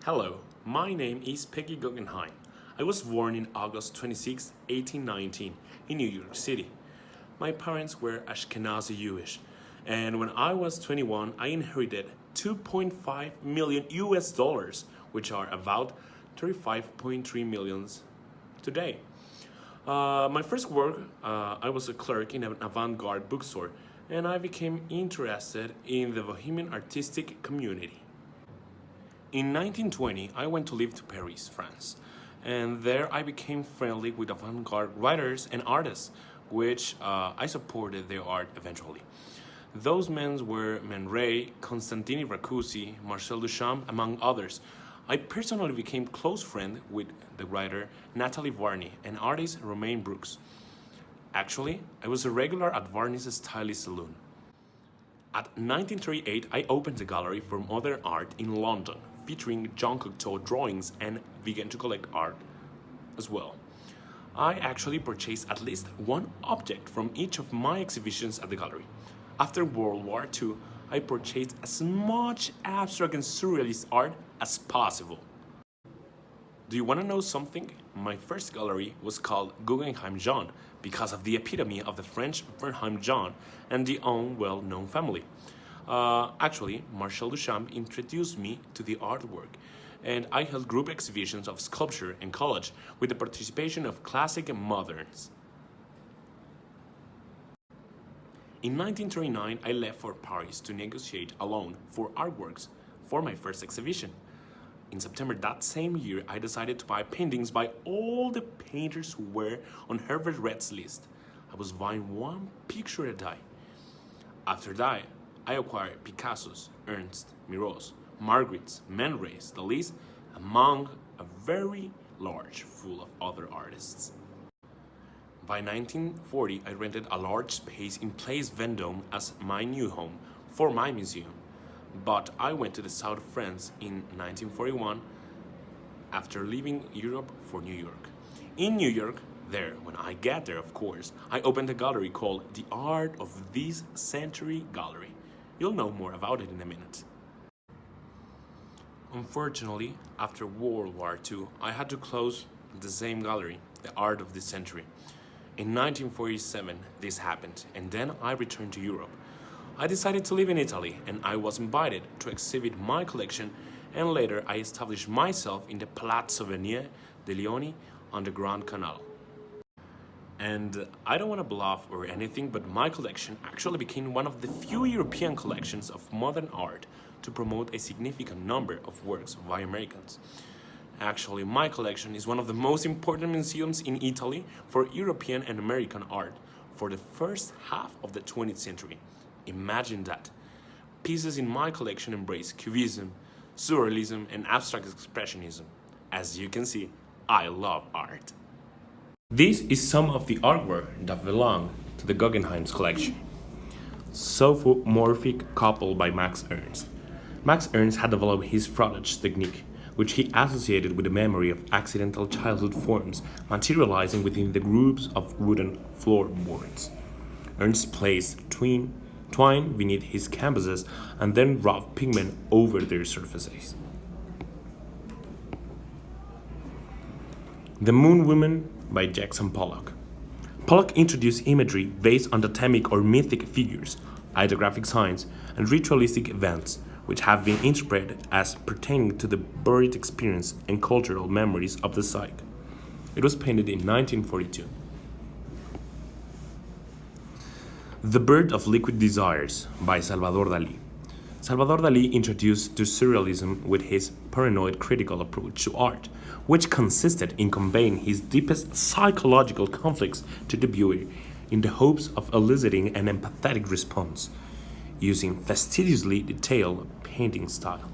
Hello, my name is Peggy Guggenheim. I was born in August 26, 1819, in New York City. My parents were Ashkenazi Jewish, and when I was 21, I inherited 2.5 million US dollars, which are about 35.3 millions today. My first work, I was a clerk in an avant-garde bookstore, and I became interested in the bohemian artistic community. In 1920, I went to live to Paris, France, and there I became friendly with avant-garde writers and artists, which I supported their art eventually. Those men were Man Ray, Constantini Brancusi, Marcel Duchamp, among others. I personally became close friend with the writer Natalie Varney and artist Romain Brooks. Actually, I was a regular at Varney's stylist saloon. At 1938, I opened a gallery for modern art in London, featuring Jean Cocteau drawings and began to collect art as well. I actually purchased at least one object from each of my exhibitions at the gallery. After World War II, I purchased as much abstract and surrealist art as possible. Do you want to know something? My first gallery was called Guggenheim Jean because of the epitome of the French Bernheim Jean and the own well-known family. Actually, Marcel Duchamp introduced me to the artwork, and I held group exhibitions of sculpture in college with the participation of classic and moderns. In 1939, I left for Paris to negotiate a loan for artworks for my first exhibition. In September that same year, I decided to buy paintings by all the painters who were on Herbert Red's list. I was buying one picture a day. After that, I acquired Picasso's, Ernst, Mirau's, Magritte's, Man Ray's, the list among a very large full of other artists. By 1940, I rented a large space in Place Vendôme as my new home for my museum. But I went to the south of France in 1941 after leaving Europe for New York. In New York, when I get there, of course, I opened a gallery called The Art of This Century Gallery. You'll know more about it in a minute. Unfortunately, after World War II, I had to close the same gallery, The Art of This Century. In 1947, this happened, and then I returned to Europe. I decided to live in Italy, and I was invited to exhibit my collection, and later I established myself in the Palazzo Venier de Lioni on the Grand Canal. And I don't want to bluff or anything, but my collection actually became one of the few European collections of modern art to promote a significant number of works by Americans. Actually, my collection is one of the most important museums in Italy for European and American art for the first half of the 20th century. Imagine that. Pieces in my collection embrace Cubism, Surrealism, and Abstract Expressionism. As you can see, I love art. This is some of the artwork that belong to the Guggenheim's collection. Sophomorphic Couple by Max Ernst. Max Ernst had developed his frontage technique, which he associated with the memory of accidental childhood forms materializing within the grooves of wooden floorboards. Ernst placed twine beneath his canvases and then rubbed pigment over their surfaces. The Moon Woman by Jackson Pollock. Pollock introduced imagery based on totemic or mythic figures, ideographic signs, and ritualistic events, which have been interpreted as pertaining to the buried experience and cultural memories of the psyche. It was painted in 1942. The Bird of Liquid Desires by Salvador Dalí. Salvador Dalí introduced to surrealism with his paranoid critical approach to art, which consisted in conveying his deepest psychological conflicts to the viewer in the hopes of eliciting an empathetic response, using fastidiously detailed painting style.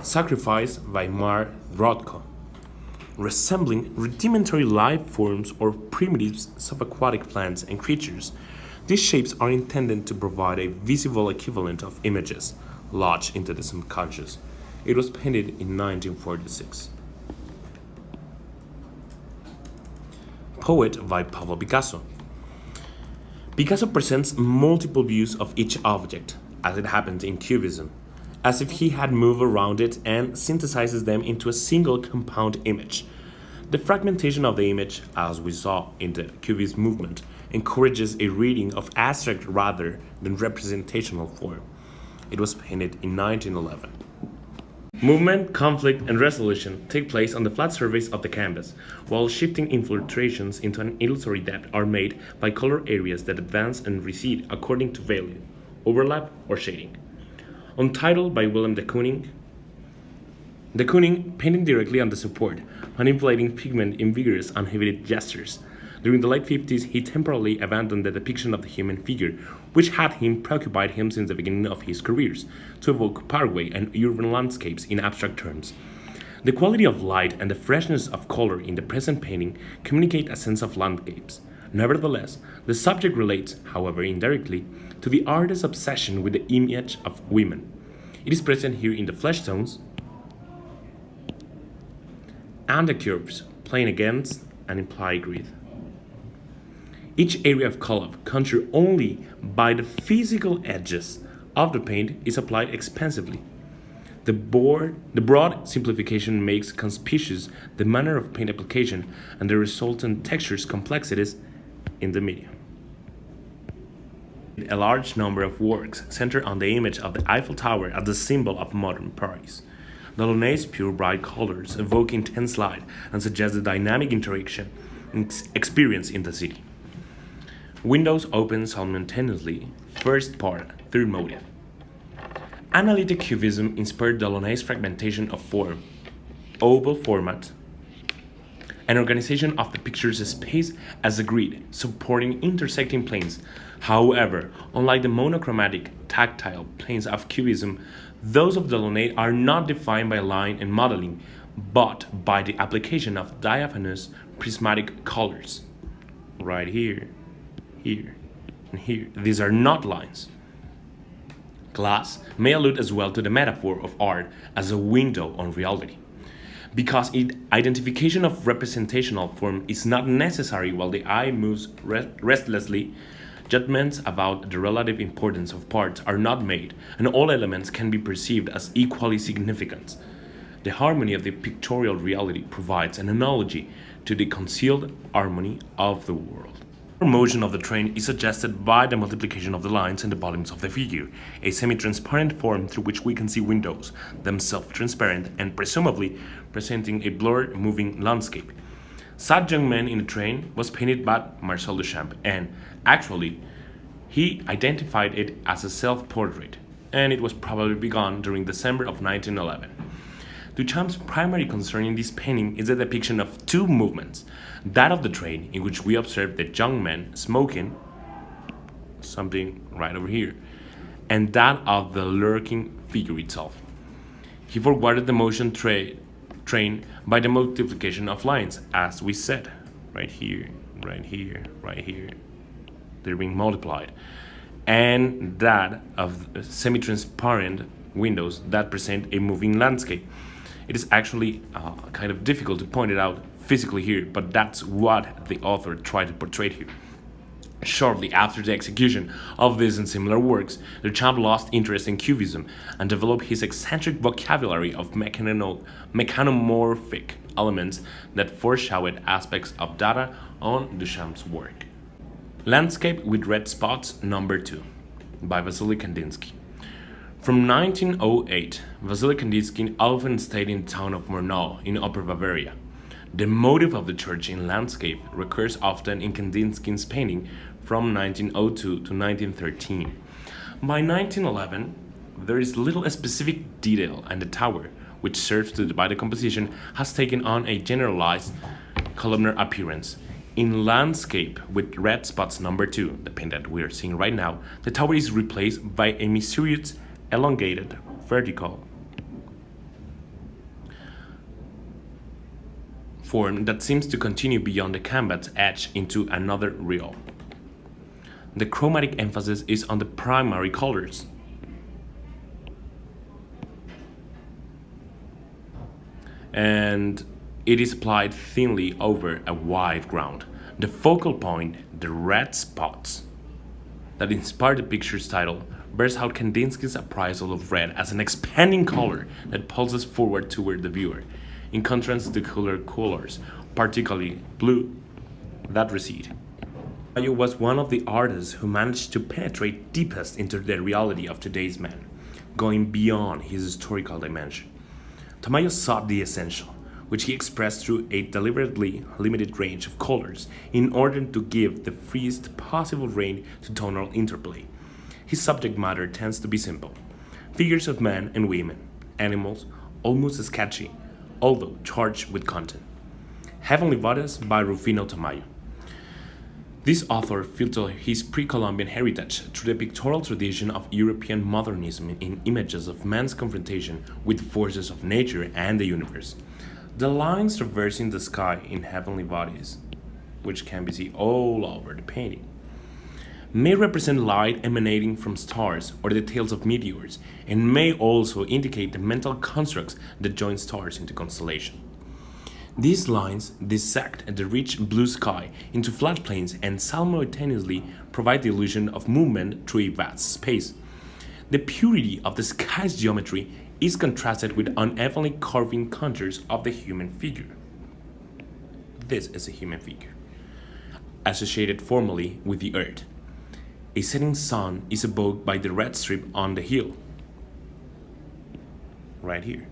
Sacrifice by Mar Rothko. Resembling rudimentary life forms or primitives of aquatic plants and creatures, these shapes are intended to provide a visible equivalent of images lodged into the subconscious. It was painted in 1946. Poet by Pablo Picasso. Picasso presents multiple views of each object, as it happened in Cubism, as if he had moved around it and synthesizes them into a single compound image. The fragmentation of the image, as we saw in the Cubist movement, encourages a reading of abstract rather than representational form. It was painted in 1911. Movement, conflict, and resolution take place on the flat surface of the canvas, while shifting infiltrations into an illusory depth are made by color areas that advance and recede according to value, overlap, or shading. Untitled by Willem de Kooning, painting directly on the support, manipulating pigment in vigorous, uninhibited gestures. During the late 50s, he temporarily abandoned the depiction of the human figure, which had preoccupied him since the beginning of his careers, to evoke Paraguay and urban landscapes in abstract terms. The quality of light and the freshness of color in the present painting communicate a sense of landscapes. Nevertheless, the subject relates, however indirectly, to the artist's obsession with the image of women. It is present here in the flesh tones and the curves, playing against an implied grid. Each area of color, conjured only by the physical edges of the paint, is applied expansively. The broad simplification makes conspicuous the manner of paint application and the resultant textures complexities in the medium. A large number of works center on the image of the Eiffel Tower as the symbol of modern Paris. Delaunay's pure bright colors evoke intense light and suggest the dynamic interaction experience in the city. Windows open simultaneously, first part, third motive. Analytic Cubism inspired Delaunay's fragmentation of form, oval format, and organization of the picture's space as a grid, supporting intersecting planes. However, unlike the monochromatic, tactile planes of Cubism, those of Delaunay are not defined by line and modeling, but by the application of diaphanous prismatic colors. Right here, here, and here. These are not lines. Glass may allude as well to the metaphor of art as a window on reality, because identification of representational form is not necessary while the eye moves restlessly. Judgments about the relative importance of parts are not made, and all elements can be perceived as equally significant. The harmony of the pictorial reality provides an analogy to the concealed harmony of the world. The motion of the train is suggested by the multiplication of the lines and the volumes of the figure, a semi-transparent form through which we can see windows, themselves transparent and presumably presenting a blurred moving landscape. Sad Young Man in the Train was painted by Marcel Duchamp, and actually, he identified it as a self-portrait, and it was probably begun during December of 1911. Duchamp's primary concern in this painting is the depiction of two movements, that of the train, in which we observe the young man smoking, something right over here, and that of the lurking figure itself. He forwarded the motion train by the multiplication of lines, as we said, right here, right here, right here. They're being multiplied. And that of semi-transparent windows that present a moving landscape. It is actually kind of difficult to point it out physically here, but that's what the author tried to portray here. Shortly after the execution of these and similar works, Duchamp lost interest in Cubism and developed his eccentric vocabulary of mechanomorphic elements that foreshadowed aspects of Dada on Duchamp's work. Landscape with Red Spots, number 2, by Vasily Kandinsky. From 1908, Vasily Kandinsky often stayed in the town of Murnau in Upper Bavaria. The motive of the church in landscape recurs often in Kandinsky's painting from 1902 to 1913. By 1911, there is little specific detail, and the tower, which serves to divide the composition, has taken on a generalized columnar appearance. In Landscape with Red Spots, number 2, the paint that we are seeing right now, the tower is replaced by a mysterious, elongated, vertical form that seems to continue beyond the canvas edge into another reel. The chromatic emphasis is on the primary colors. And it is applied thinly over a wide ground. The focal point, the red spots, that inspired the picture's title, bears out Kandinsky's appraisal of red as an expanding color that pulses forward toward the viewer, in contrast to cooler colors, particularly blue, that recede. Tamayo was one of the artists who managed to penetrate deepest into the reality of today's man, going beyond his historical dimension. Tamayo sought the essential, which he expressed through a deliberately limited range of colors in order to give the freest possible range to tonal interplay. His subject matter tends to be simple figures of men and women, animals, almost sketchy, although charged with content. Heavenly Bodies by Rufino Tamayo. This author filtered his pre-Columbian heritage through the pictorial tradition of European modernism in images of man's confrontation with the forces of nature and the universe. The lines traversing the sky in heavenly bodies, which can be seen all over the painting, may represent light emanating from stars or the tails of meteors, and may also indicate the mental constructs that join stars into constellation. These lines dissect the rich blue sky into flat planes and simultaneously provide the illusion of movement through a vast space. The purity of the sky's geometry is contrasted with unevenly carving contours of the human figure. This is a human figure, associated formally with the earth. A setting sun is evoked by the red strip on the hill, right here.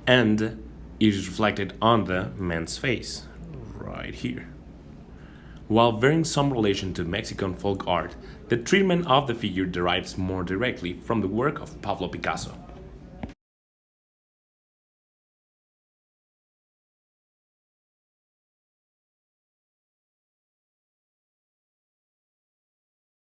And it is reflected on the man's face, right here. While bearing some relation to Mexican folk art, the treatment of the figure derives more directly from the work of Pablo Picasso.